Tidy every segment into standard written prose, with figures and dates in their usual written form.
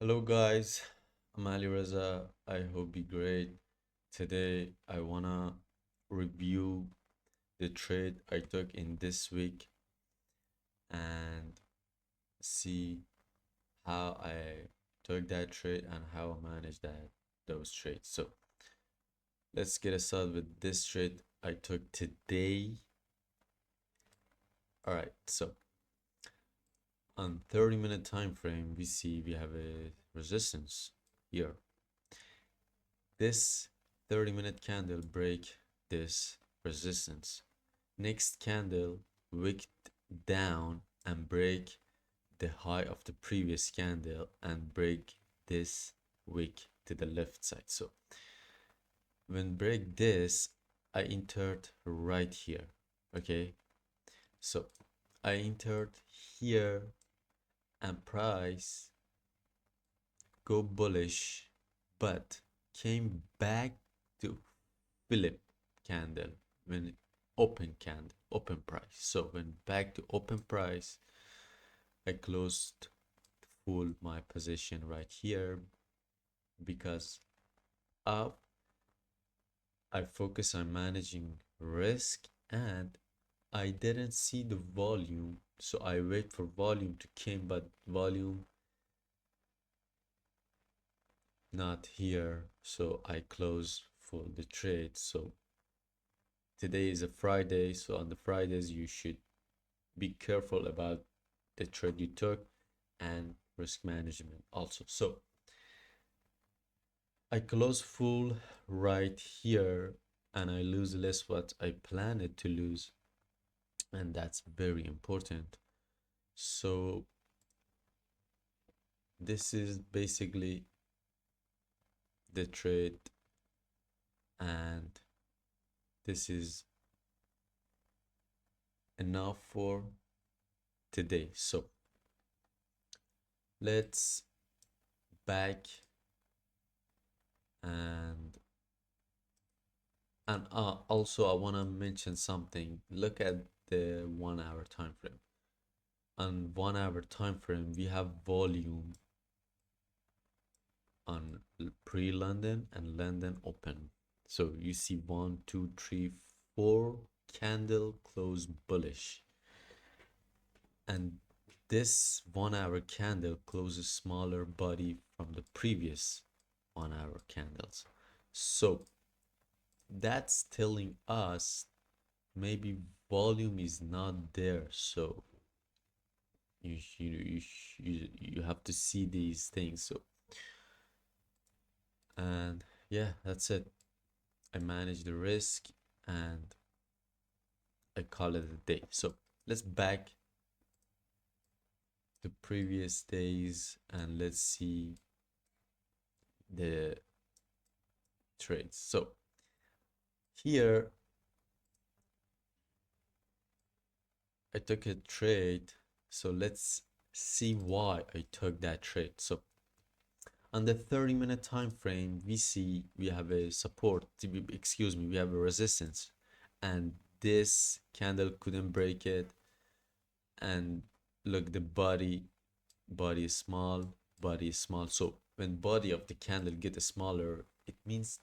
Hello guys, I'm Ali Reza. I hope you're great. Today I wanna review the trade I took in this week and see how I took that trade and how I managed those trades. So let's get started with this trade I took today. Alright, so on 30-minute time frame we see we have a resistance here. This 30-minute candle break this resistance. Next candle wicked down and break the high of the previous candle and break this wick to the left side. So when break this, I entered right here. Okay, so I entered here and price go bullish, but came back to Philip candle when open price. So when back to open price, I closed full my position right here because of I focus on managing risk and I didn't see the volume, so I wait for volume to come, but volume not here, so I close full the trade. So today is a Friday, so on the Fridays you should be careful about the trade you took and risk management also. So I close full right here and I lose less what I planned to lose, and that's very important. So this is basically the trade, and this is enough for today. So let's back and also I want to mention something. Look at the 1 hour time frame. On 1 hour time frame we have volume on pre-London and London open. So you see 1, 2, 3, 4 candle close bullish, and this 1 hour candle closes smaller body from the previous 1 hour candles. So that's telling us maybe volume is not there. So you have to see these things. So and yeah, that's it. I manage the risk and I call it a day. So let's back the previous days and let's see the trades. So here I took a trade. So let's see why I took that trade. So on the 30-minute time frame, we see we have a support, excuse me, we have a resistance, and this candle couldn't break it. And look, the body is small, body is small. So when body of the candle get smaller, it means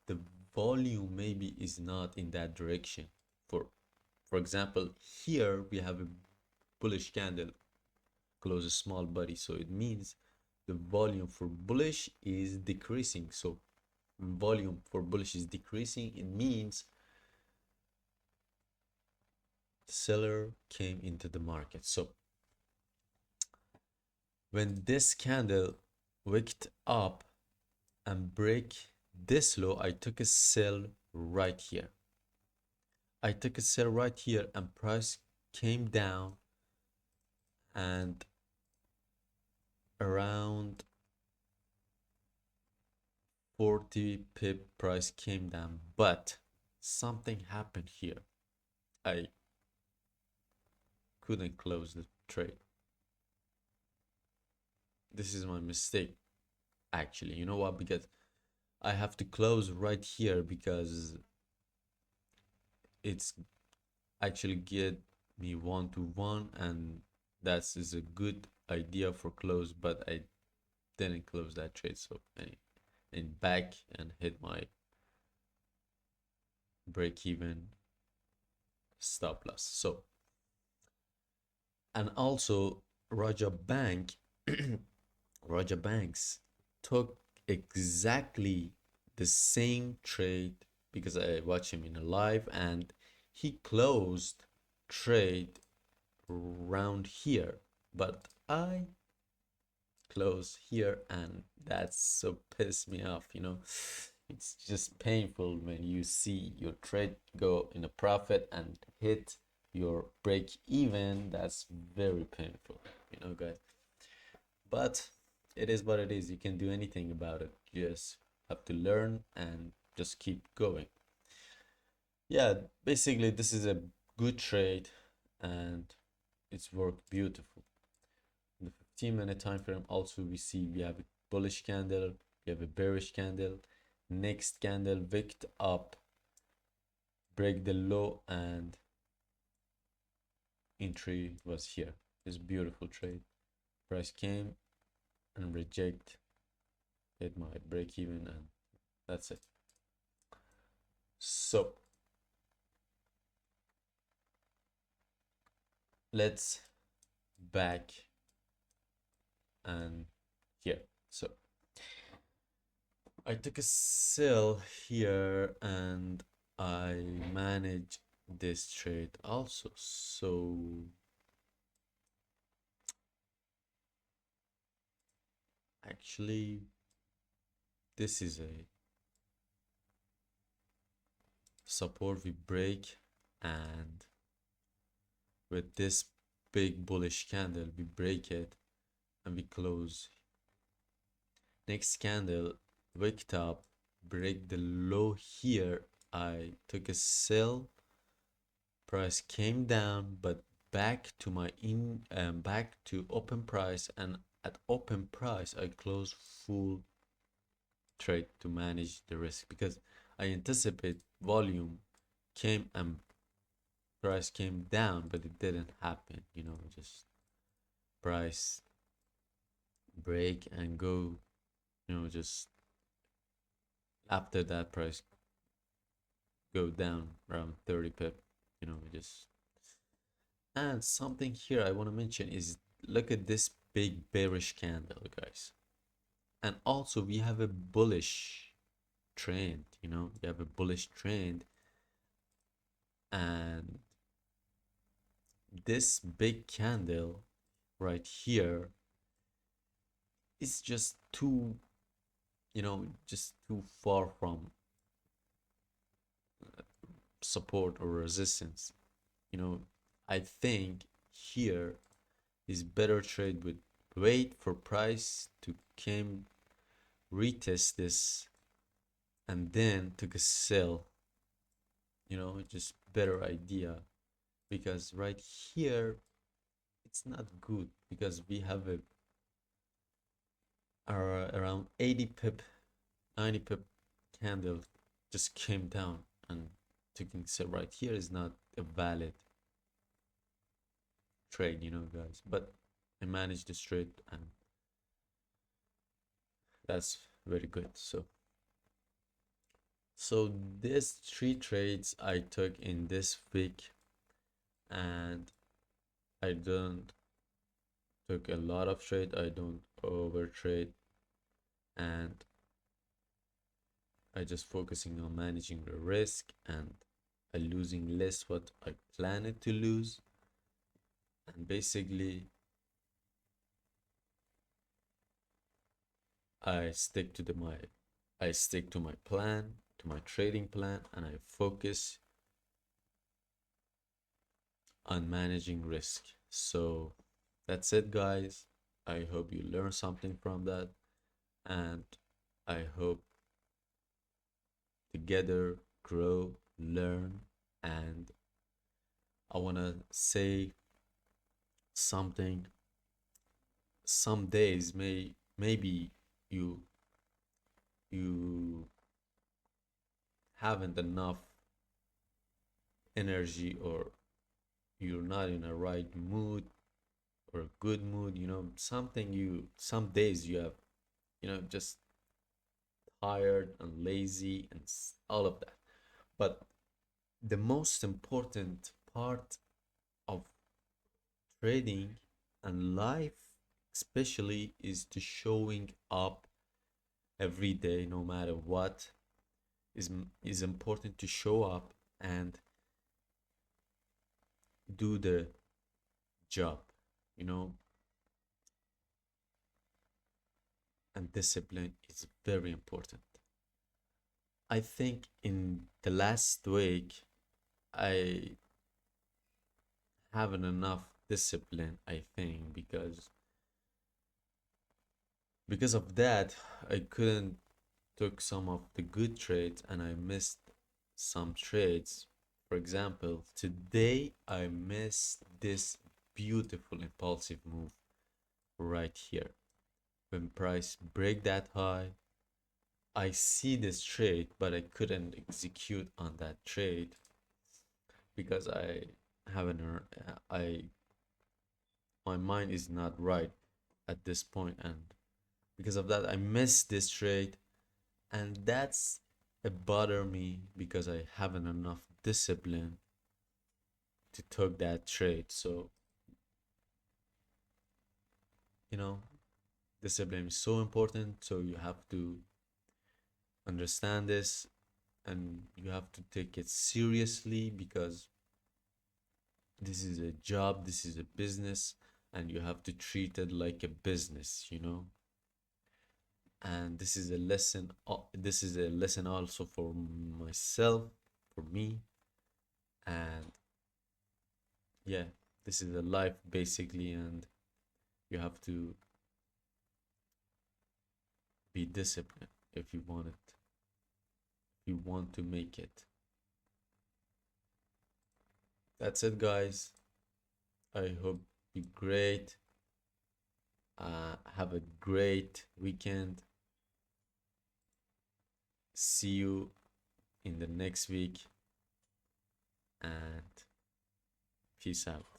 the volume maybe is not in that direction. For example, here we have a bullish candle close a small body, so it means the volume for bullish is decreasing. So volume for bullish is decreasing, it means seller came into the market. So when this candle wicked up and break this low, I took a sell right here. I took a sell right here and price came down and around 40 pip price came down, but something happened here. I couldn't close the trade. This is my mistake, actually. You know what? Because I have to close right here because it's actually get me 1 to 1, and that is a good idea for close, but I didn't close that trade. So and back and hit my break even stop loss. So, and also Raja Bank, Raja Banks took exactly the same trade because I watched him in a live and he closed trade around here, but I close here, and that's so pissed me off, you know. It's just painful when you see your trade go in a profit and hit your break even. That's very painful, you know, guys. But it is what it is. You can do anything about it. You just have to learn and just keep going. Yeah, basically this is a good trade and it's worked beautiful. In the 15-minute time frame, also we see we have a bullish candle, we have a bearish candle. Next candle wicked up, break the low, and entry was here. This beautiful trade. Price came and reject, hit my break even, and that's it. So let's back and here. So I took a sell here and I managed this trade also. So actually this is a support we break, and with this big bullish candle we break it and we close. Next candle wicked up, break the low here. I took a sell, price came down but back to my back to open price, and at open price I closed full trade to manage the risk because I anticipate volume came and price came down, but it didn't happen, you know, just price break and go, you know, just after that price go down around 30 pip, you know, just. And something here I want to mention is look at this big bearish candle, guys. And also we have a bullish trend, you know, you have a bullish trend, and this big candle right here is just too, you know, just too far from support or resistance. You know, I think here is better trade with wait for price to come retest this and then took a sell. You know, just better idea because right here it's not good because we have a around 80 pip 90 pip candle just came down and taking sell right here is not a valid trade, you know, guys. But I managed this trade and that's very good. So these three trades I took in this week, and I don't took a lot of trade, I don't over trade, and I just focusing on managing the risk, and I losing less what I planned to lose. And basically I stick to I stick to my plan, to my trading plan, and I focus on managing risk. So that's it, guys. I hope you learned something from that, and I hope together grow, learn, and I want to say something. Some days maybe you you haven't enough energy, or you're not in a right mood or a good mood, you know, something you some days you have just tired and lazy and all of that. But the most important part of trading and life especially is to showing up every day no matter what. Is important to show up and do the job, you know, and discipline is very important. I think in the last week I haven't enough discipline, I think, because of that I couldn't took some of the good trades and I missed some trades. For example, today I missed this beautiful impulsive move right here. When price break that high, I see this trade, but I couldn't execute on that trade because I haven't I my mind is not right at this point, and because of that I missed this trade, and that's it bother me because I haven't enough discipline to take that trade. So you know discipline is so important, so you have to understand this and you have to take it seriously because this is a job, this is a business, and you have to treat it like a business. And this is a lesson also for myself, for me. And yeah, this is a life basically, and you have to be disciplined if you want it, if you want to make it. That's it, guys. I hope you great. Have a great weekend. See you in the next week, and peace out.